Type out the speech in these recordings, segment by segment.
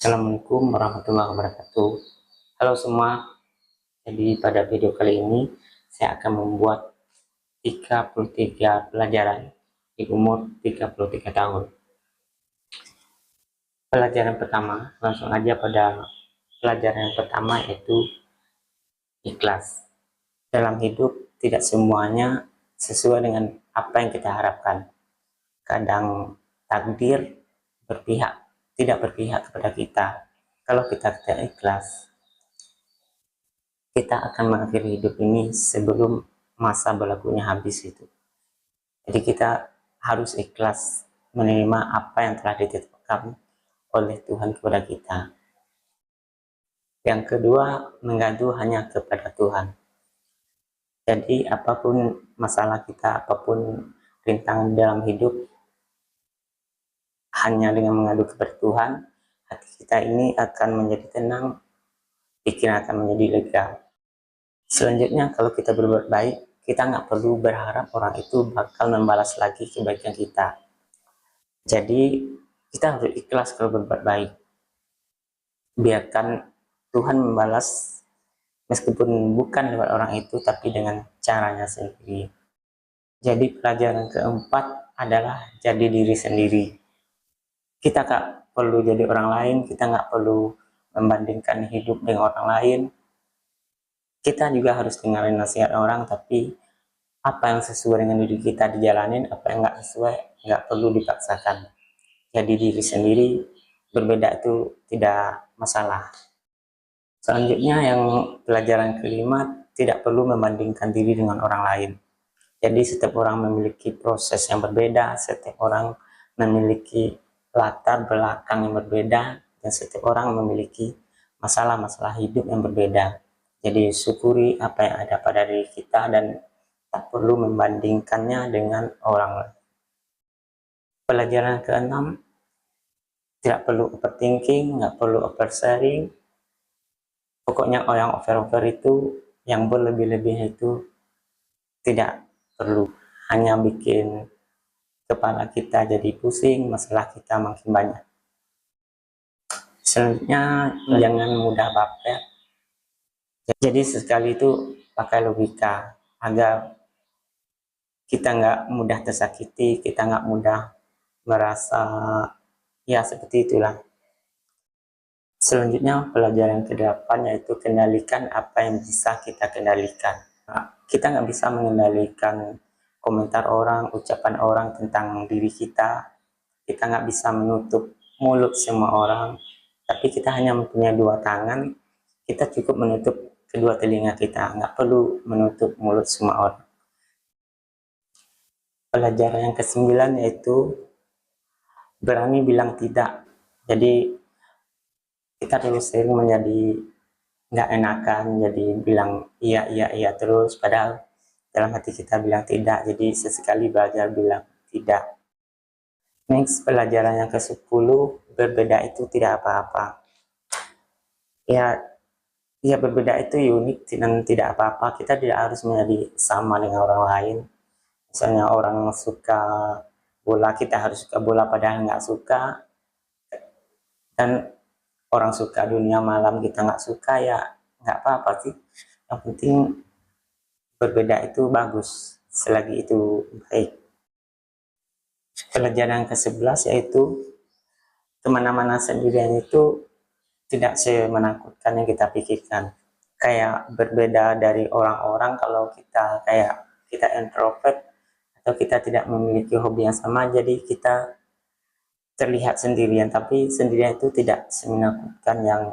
Assalamualaikum warahmatullahi wabarakatuh. Halo semua, jadi pada video kali ini saya akan membuat 33 pelajaran di umur 33 tahun. Pelajaran pertama, langsung aja pada pelajaran yang pertama, yaitu ikhlas. Dalam hidup tidak semuanya sesuai dengan apa yang kita harapkan. Kadang takdir tidak berpihak kepada kita. Kalau kita tidak ikhlas, kita akan mengakhiri hidup ini sebelum masa berlakunya habis itu. Jadi kita harus ikhlas menerima apa yang telah ditetapkan oleh Tuhan kepada kita. Yang kedua, mengadu hanya kepada Tuhan. Jadi apapun masalah kita, apapun rintangan dalam hidup, hanya dengan mengadu kepada Tuhan, hati kita ini akan menjadi tenang, pikiran akan menjadi lega. Selanjutnya, kalau kita berbuat baik, kita nggak perlu berharap orang itu bakal membalas lagi kebaikan kita. Jadi kita harus ikhlas kalau berbuat baik. Biarkan Tuhan membalas, meskipun bukan lewat orang itu, tapi dengan caranya sendiri. Jadi pelajaran keempat adalah jadi diri sendiri. Kita nggak perlu jadi orang lain, kita nggak perlu membandingkan hidup dengan orang lain. Kita juga harus dengarin nasihat orang, tapi apa yang sesuai dengan diri kita dijalanin, apa yang nggak sesuai nggak perlu dipaksakan. Jadi diri sendiri, berbeda itu tidak masalah. Selanjutnya yang pelajaran kelima, tidak perlu membandingkan diri dengan orang lain. Jadi setiap orang memiliki proses yang berbeda, setiap orang memiliki latar belakang yang berbeda, dan setiap orang memiliki masalah-masalah hidup yang berbeda. Jadi syukuri apa yang ada pada diri kita dan tak perlu membandingkannya dengan orang lain. Pelajaran keenam, tidak perlu overthinking, nggak perlu oversharing. Pokoknya yang over itu, yang berlebih-lebih itu tidak perlu. Hanya bikin kepala kita jadi pusing, masalah kita makin banyak. Selanjutnya, jangan mudah baper. Jadi sekali itu pakai logika agar kita nggak mudah tersakiti, kita nggak mudah merasa ya seperti itulah. Selanjutnya pelajaran ke-8, yaitu kendalikan apa yang bisa kita kendalikan. Kita nggak bisa mengendalikan komentar orang, ucapan orang tentang diri kita. Kita nggak bisa menutup mulut semua orang, tapi kita hanya mempunyai 2 tangan. Kita cukup menutup kedua telinga kita, nggak perlu menutup mulut semua orang. Pelajaran yang ke-9 yaitu berani bilang tidak. Jadi kita terus sering menjadi nggak enakan, jadi bilang iya terus, padahal dalam hati kita bilang tidak. Jadi sesekali belajar bilang tidak. Next, pelajaran yang ke-10, berbeda itu tidak apa-apa. Ya berbeda itu unik dan tidak apa-apa. Kita tidak harus menjadi sama dengan orang lain. Misalnya orang suka bola, kita harus suka bola padahal nggak suka. Dan orang suka dunia malam, kita nggak suka, ya nggak apa-apa sih. Yang penting berbeda itu bagus, selagi itu baik. Pelajaran ke-11 yaitu kemana-mana sendirian itu tidak semenakutkan yang kita pikirkan. Kayak berbeda dari orang-orang, kalau kita introvert atau kita tidak memiliki hobi yang sama, jadi kita terlihat sendirian, tapi sendirian itu tidak semenakutkan yang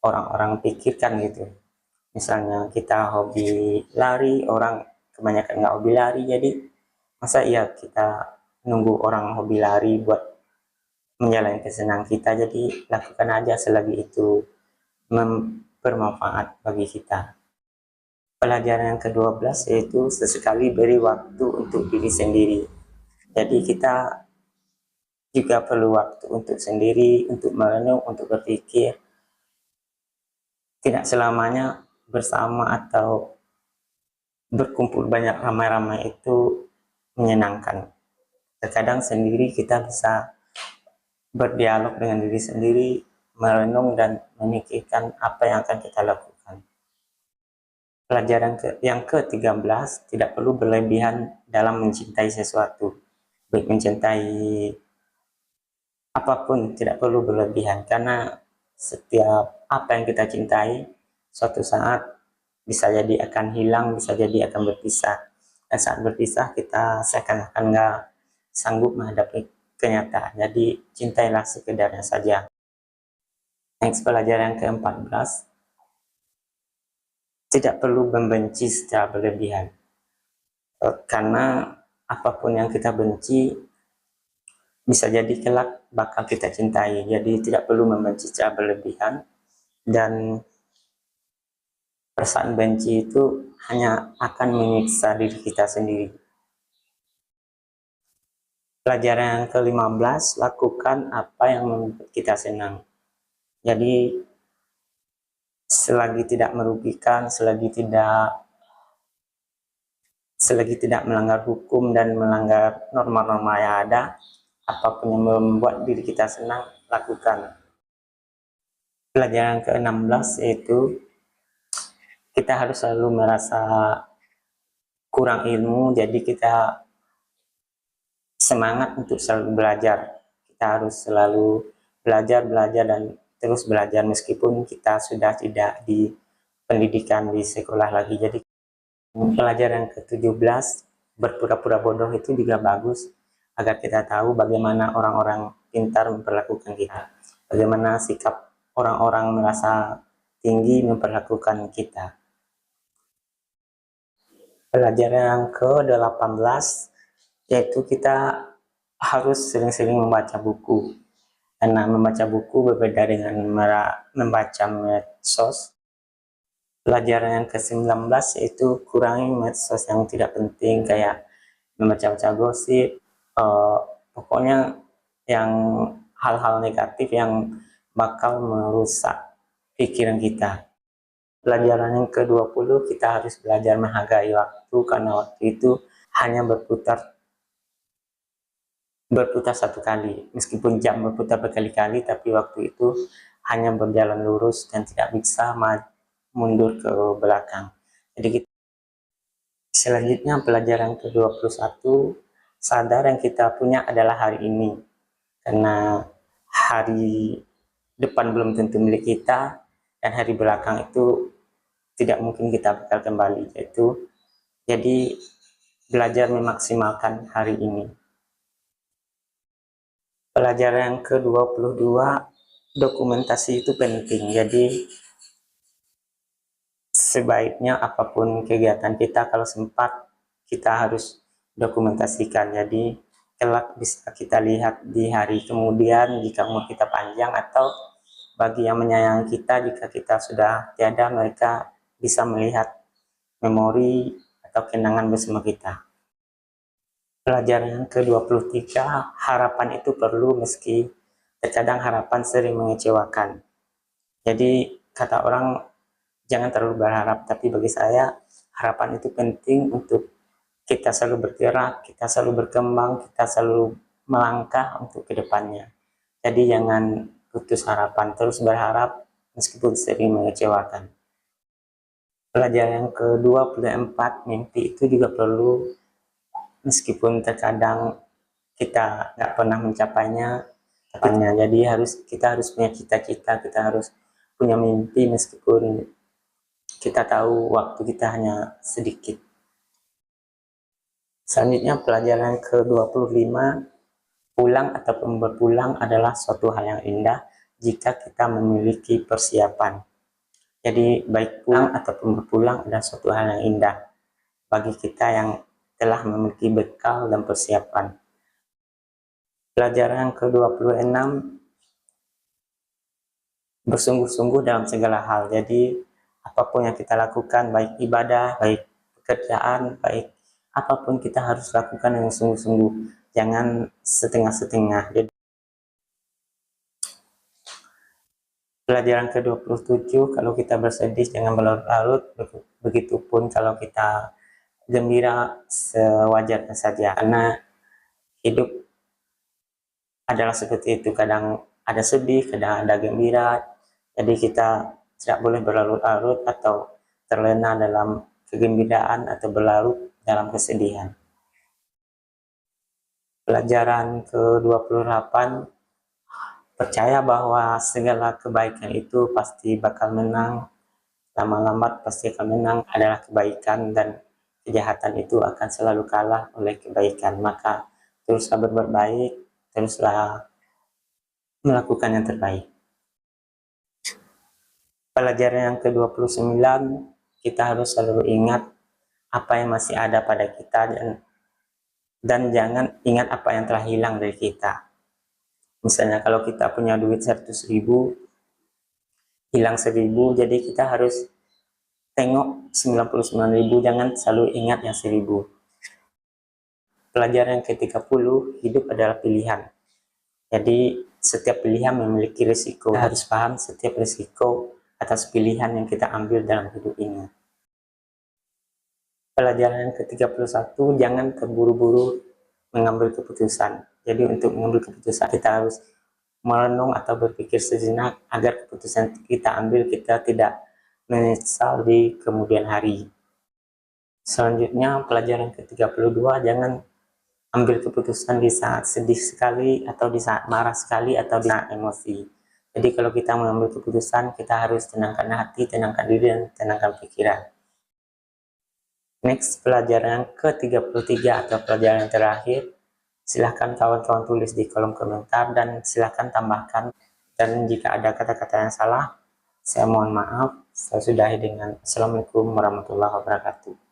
orang-orang pikirkan gitu. Misalnya kita hobi lari, orang kebanyakan nggak hobi lari, jadi masa iya kita nunggu orang hobi lari buat menjalani kesenangan kita. Jadi lakukan aja selagi itu bermanfaat bagi kita. Pelajaran yang ke-12 yaitu sesekali beri waktu untuk diri sendiri. Jadi kita juga perlu waktu untuk sendiri, untuk merenung, untuk berpikir. Tidak selamanya bersama atau berkumpul banyak ramai-ramai itu menyenangkan. Terkadang sendiri kita bisa berdialog dengan diri sendiri, merenung dan memikirkan apa yang akan kita lakukan. Pelajaran yang ke-13, tidak perlu berlebihan dalam mencintai sesuatu. Baik mencintai apapun, tidak perlu berlebihan, karena setiap apa yang kita cintai suatu saat bisa jadi akan hilang, bisa jadi akan berpisah. Dan saat berpisah kita seakan-akan nggak sanggup menghadapi kenyataan. Jadi cintailah sekedarnya saja. Next, pelajaran ke-14, tidak perlu membenci secara berlebihan. Karena apapun yang kita benci bisa jadi kelak bakal kita cintai. Jadi tidak perlu membenci secara berlebihan, dan perasaan benci itu hanya akan menyiksa diri kita sendiri. Pelajaran yang ke-15, lakukan apa yang membuat kita senang. Jadi selagi tidak merugikan, selagi tidak melanggar hukum dan melanggar norma-norma yang ada, apapun yang membuat diri kita senang, lakukan. Pelajaran ke-16 yaitu kita harus selalu merasa kurang ilmu, jadi kita semangat untuk selalu belajar. Kita harus selalu belajar dan terus belajar meskipun kita sudah tidak di pendidikan di sekolah lagi. Jadi pelajaran ke-17, berpura-pura bodoh itu juga bagus agar kita tahu bagaimana orang-orang pintar memperlakukan kita, bagaimana sikap orang-orang merasa tinggi memperlakukan kita. Pelajaran yang ke-18 yaitu kita harus sering-sering membaca buku, karena membaca buku berbeda dengan membaca medsos. Pelajaran yang ke-19 yaitu kurangi medsos yang tidak penting, kayak membaca-baca gosip, pokoknya yang hal-hal negatif yang bakal merusak pikiran kita. Pelajaran yang ke-20, kita harus belajar menghargai waktu, karena waktu itu hanya berputar satu kali. Meskipun jam berputar berkali-kali, tapi waktu itu hanya berjalan lurus dan tidak bisa mundur ke belakang. Jadi selanjutnya pelajaran ke-21, sadar yang kita punya adalah hari ini, karena hari depan belum tentu milik kita, dan hari belakang itu tidak mungkin kita bakal kembali. Jadi belajar memaksimalkan hari ini. Pelajaran yang ke-22, dokumentasi itu penting. Jadi sebaiknya apapun kegiatan kita, kalau sempat kita harus dokumentasikan. Jadi kelak bisa kita lihat di hari kemudian jika umur kita panjang, atau bagi yang menyayangi kita, jika kita sudah tiada, mereka bisa melihat memori atau kenangan bersama kita. Pelajaran yang ke-23, harapan itu perlu meski terkadang harapan sering mengecewakan. Jadi kata orang jangan terlalu berharap, tapi bagi saya harapan itu penting untuk kita selalu bergerak, kita selalu berkembang, kita selalu melangkah untuk kedepannya. Jadi jangan putus harapan, terus berharap meskipun sering mengecewakan. Pelajaran yang ke-24, mimpi itu juga perlu, meskipun terkadang kita nggak pernah mencapainya. Jadi kita harus punya cita-cita, kita harus punya mimpi meskipun kita tahu waktu kita hanya sedikit. Selanjutnya pelajaran ke-25, pulang ataupun berpulang adalah suatu hal yang indah jika kita memiliki persiapan. Jadi baik pulang ataupun berpulang adalah suatu hal yang indah bagi kita yang telah memiliki bekal dan persiapan. Pelajaran yang ke-26, bersungguh-sungguh dalam segala hal. Jadi apapun yang kita lakukan, baik ibadah, baik pekerjaan, baik apapun, kita harus lakukan dengan sungguh-sungguh, jangan setengah-setengah. Jadi pelajaran ke-27, kalau kita bersedih jangan berlarut-larut, begitupun kalau kita gembira sewajarnya saja, karena hidup adalah seperti itu. Kadang ada sedih, kadang ada gembira. Jadi kita tidak boleh berlarut-larut atau terlena dalam kegembiraan atau berlarut dalam kesedihan. Pelajaran ke-28, percaya bahwa segala kebaikan itu pasti bakal menang, lama-lambat pasti akan menang adalah kebaikan, dan kejahatan itu akan selalu kalah oleh kebaikan. Maka teruslah berbuat baik, teruslah melakukan yang terbaik. Pelajaran yang ke-29, kita harus selalu ingat apa yang masih ada pada kita, dan jangan ingat apa yang telah hilang dari kita. Misalnya kalau kita punya duit 100.000, hilang 1.000, jadi kita harus tengok 99.000, jangan selalu ingat yang 1.000. Pelajaran ke-30, hidup adalah pilihan. Jadi setiap pilihan memiliki risiko. Kita harus paham setiap risiko atas pilihan yang kita ambil dalam hidup ini. Pelajaran yang ke-31, jangan terburu-buru mengambil keputusan. Jadi untuk mengambil keputusan kita harus merenung atau berpikir sejenak agar keputusan kita ambil kita tidak menyesal di kemudian hari. Selanjutnya pelajaran ke-32, jangan ambil keputusan di saat sedih sekali, atau di saat marah sekali, atau di saat emosi. Jadi kalau kita mengambil keputusan, kita harus tenangkan hati, tenangkan diri, dan tenangkan pikiran. Next, pelajaran ke-33 atau pelajaran terakhir, silahkan kawan-kawan tulis di kolom komentar, dan silahkan tambahkan. Dan jika ada kata-kata yang salah, saya mohon maaf. Saya sudahi dengan Assalamualaikum warahmatullahi wabarakatuh.